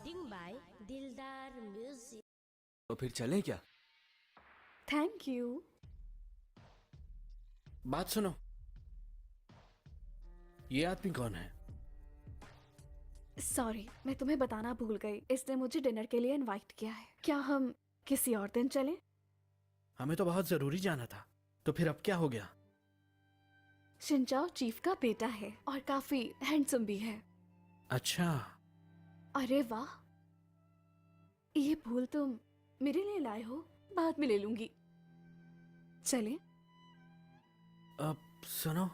Recording by Dildar Music. तो फिर चलें क्या? Thank you. बात सुनो, ये आदमी कौन है? सॉरी, मैं तुम्हें बताना भूल गई। इसने मुझे डिनर के लिए इनवाइट किया है। क्या हम किसी और दिन चलें? हमें तो बहुत जरूरी जाना था। तो फिर अब क्या हो गया? शिनचाओ चीफ का बेटा है और काफी हैंडसम भी है। अच्छा, अरे वाह, ये फूल तुम मेरे लिए लाए हो? बाद में ले लूंगी। चलें? अब सुनो,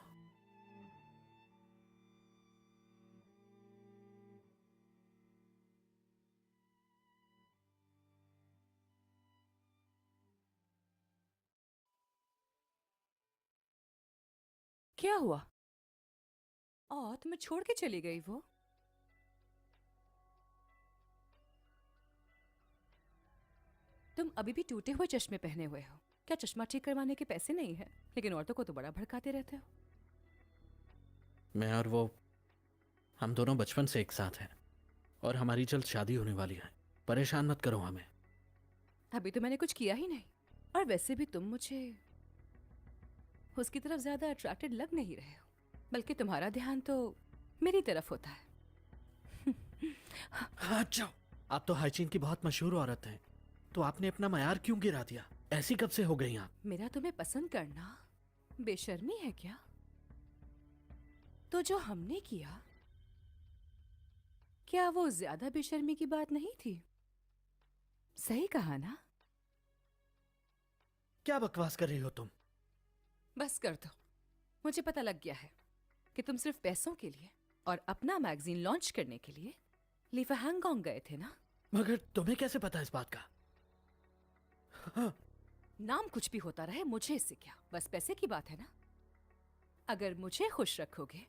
क्या हुआ? तुम्हें छोड़ के चली गई वो? तुम अभी भी टूटे हुए चश्मे पहने हुए हो। क्या चश्मा ठीक करवाने के पैसे नहीं है? लेकिन औरतों को तो बड़ा भड़काते रहते हो। मैं और वो, हम दोनों बचपन से एक साथ हैं और हमारी जल्द शादी होने वाली है। परेशान मत करो हमें। अभी तो मैंने कुछ किया ही नहीं। और वैसे भी तुम मुझे उसकी तरफ ज्यादा अट्रैक्टेड लग नहीं रहे हो, बल्कि तुम्हारा ध्यान तो मेरी तरफ होता है। हाँ जाओ, आप तो हाइजीन की बहुत मशहूर औरत हैं, तो आपने अपना मयार क्यों गिरा दिया? ऐसी कब से हो गई आप? मेरा तुम्हें पसंद करना बेशर्मी है क्या? तो जो हमने किया, क्या वो ज्यादा बेशर्मी की बात नहीं थी? सही कहा ना? क्या बकवास कर रही हो तुम? बस कर दो। मुझे पता लग गया है कि तुम सिर्फ पैसों के लिए और अपना मैगजीन लॉन्च करने के लिए लीफा हांगकांग गए थे ना? मगर तुम्हें कैसे पता इस बात का? हाँ, नाम कुछ भी होता रहे, मुझे इससे क्या? बस पैसे की बात है ना? अगर मुझे खुश रखोगे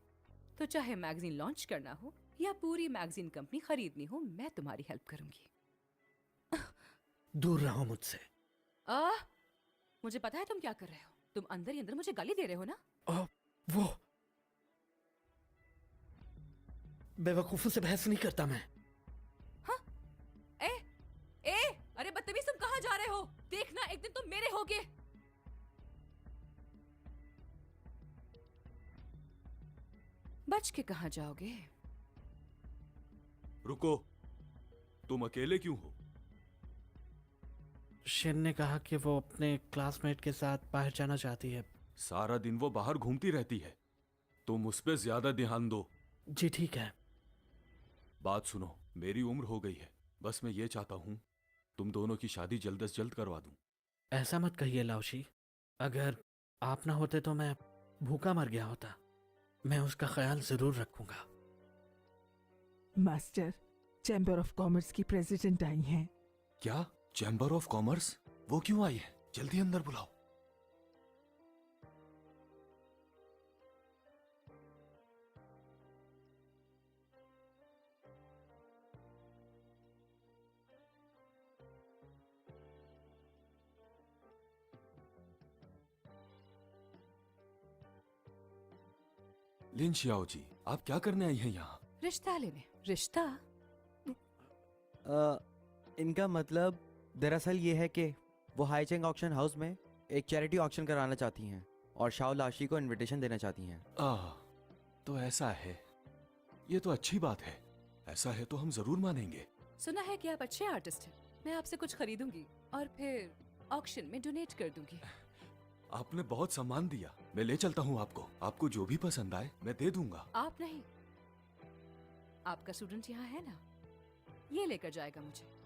तो चाहे मैगजीन लॉन्च करना हो या पूरी मैगजीन कंपनी खरीदनी हो, मैं तुम्हारी हेल्प करूंगी। दूर रहो मुझसे। मुझे पता है तुम क्या कर रहे हो। तुम अंदर ही अंदर मुझे गाली दे रहे हो ना? वो बेवकूफों से बहस नहीं करता मैं। हाँ? ए, अरे बदतमीज, तुम कहाँ जा रहे हो? देखना एक दिन तुम मेरे होगे। बच के कहाँ जाओगे? रुको, तुम अकेले क्यों हो? शिन ने कहा कि वो अपने क्लासमेट के साथ बाहर जाना चाहती है। सारा दिन वो बाहर घूमती रहती है, तुम उस पे ज्यादा ध्यान दो। जी ठीक है। बात सुनो, मेरी उम्र हो गई है। बस मैं ये चाहता हूं तुम दोनों की शादी जल्द से जल्द करवा दूं। ऐसा मत कहिए लाओशी। अगर आप ना होते तो मैं भूखा मर गया होता। मैं उसका ख्याल जरूर रखूंगा। मास्टर, चैम्बर ऑफ कॉमर्स की प्रेसिडेंट आई हैं। क्या? Chamber of commerce? वो क्यों आई है? जल्दी अंदर बुलाओ। लिन शियाओ जी, आप क्या करने आई हैं यहाँ? रिश्ता लेने। रिश्ता? इनका मतलब दरअसल ये है कि वो हाईचेंग ऑक्शन हाउस में एक चैरिटी ऑक्शन कराना चाहती हैं और शाओ लाशी को इनविटेशन देना चाहती हैं। तो ऐसा है। ये तो अच्छी बात है। ऐसा है तो हम जरूर मानेंगे। सुना है कि आप अच्छे आर्टिस्ट हैं। मैं आपसे कुछ खरीदूंगी और फिर ऑक्शन में डोनेट कर दूंगी। आपने बहुत सम्मान दिया। मैं ले चलता हूँ आपको। आपको जो भी पसंद आए मैं दे दूंगा। आप नहीं, आपका स्टूडेंट यहाँ है ना, ये लेकर जाएगा मुझे।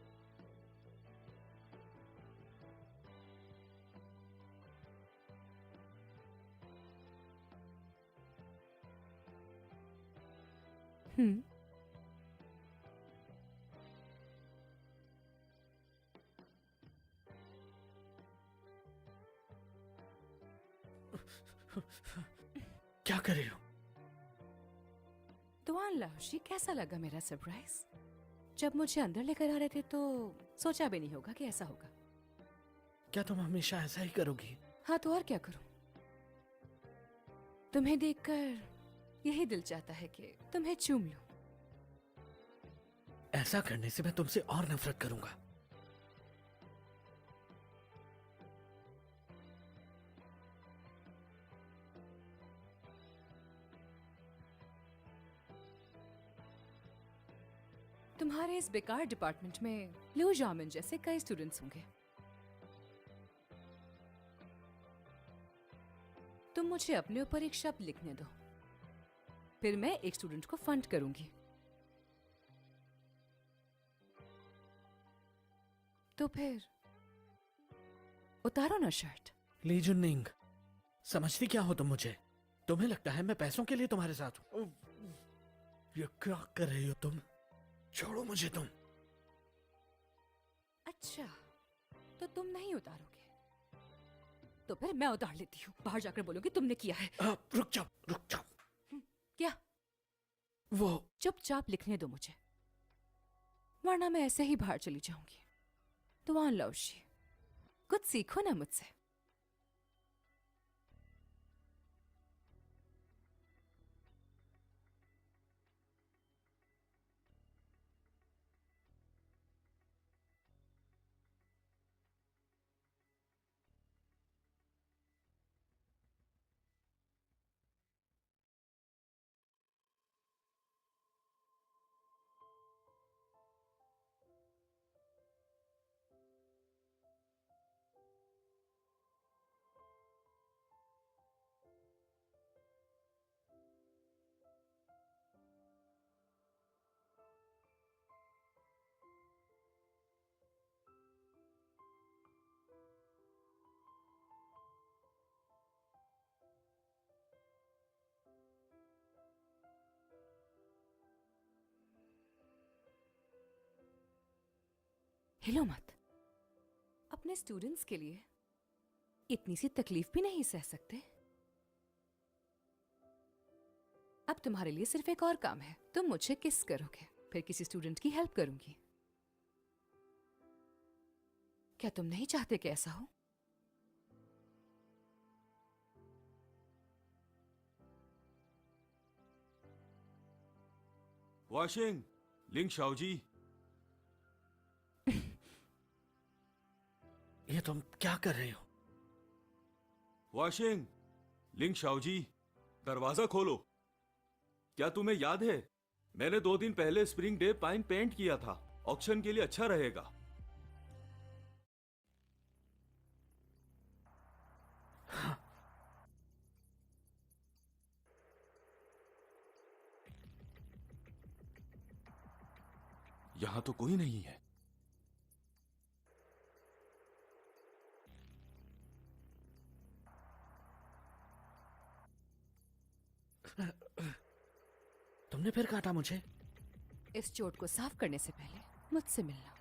क्या कर रही हो? तुआन लाओशी, कैसा लगा मेरा सरप्राइज? जब मुझे अंदर लेकर आ रहे थे तो सोचा भी नहीं होगा कि ऐसा होगा। क्या तुम हमेशा ऐसा ही करोगी? हाँ, तो और क्या करूं? तुम्हें देखकर यही दिल चाहता है कि तुम्हें चूम लूं। ऐसा करने से मैं तुमसे और नफरत करूंगा। तुम्हारे इस बेकार डिपार्टमेंट में लू जामिन जैसे कई स्टूडेंट्स होंगे। तुम मुझे अपने ऊपर एक शब्द लिखने दो, फिर मैं एक स्टूडेंट को फंड करूंगी। तो फिर उतारो ना शर्ट। ली जुननिंग, समझती क्या हो तुम मुझे? तुम्हें लगता है मैं पैसों के लिए तुम्हारे साथ हूं? ये क्या कर रही हो तुम? छोड़ो मुझे तुम। अच्छा, तो तुम नहीं उतारोगे? तो फिर मैं उतार लेती हूँ। बाहर जाकर बोलोगी तुमने किया है। रुक जाओ, रुक जाओ। क्या? वो चुपचाप लिखने दो मुझे, वरना मैं ऐसे ही बाहर चली जाऊंगी। दुआन लौशी, कुछ सीखो ना मुझसे। हिलो मत। अपने स्टूडेंट्स के लिए इतनी सी तकलीफ भी नहीं सह सकते? अब तुम्हारे लिए सिर्फ एक और काम है। तुम मुझे किस करोगे, फिर किसी स्टूडेंट की हेल्प करूंगी। क्या तुम नहीं चाहते कि ऐसा हो? वाशिंग लिंग शाओजी। ये तुम क्या कर रहे हो? वाशिंग लिंग शाओजी, दरवाजा खोलो। क्या तुम्हें याद है, मैंने 2 दिन पहले स्प्रिंग डे पाइन पेंट किया था। ऑक्शन के लिए अच्छा रहेगा। यहां तो कोई नहीं है। तुमने फिर काटा मुझे? इस चोट को साफ करने से पहले मुझसे मिलना।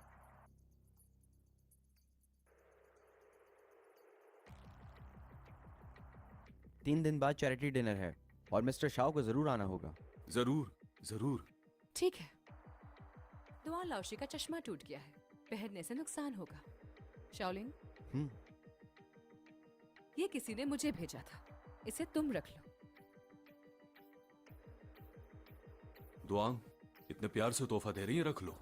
तीन दिन बाद चैरिटी डिनर है और मिस्टर शाओ को जरूर आना होगा। जरूर जरूर। ठीक है। दुआन लाओशी का चश्मा टूट गया है, पहनने से नुकसान होगा। शाओलिंग, ये किसी ने मुझे भेजा था, इसे तुम रख लो। दुआंग, इतने प्यार से तोहफा दे रही है, रख लो।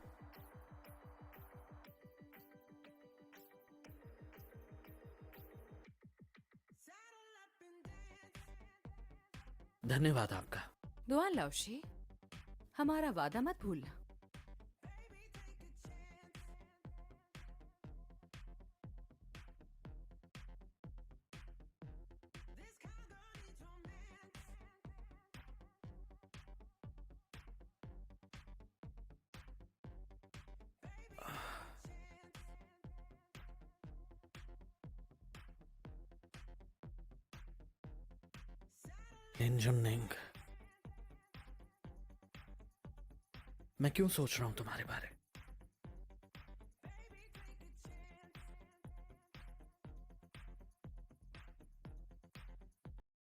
धन्यवाद आपका। दुआन लाओशी, हमारा वादा मत भूलना। लिन जुननिंग, मैं क्यों सोच रहा हूं तुम्हारे बारे?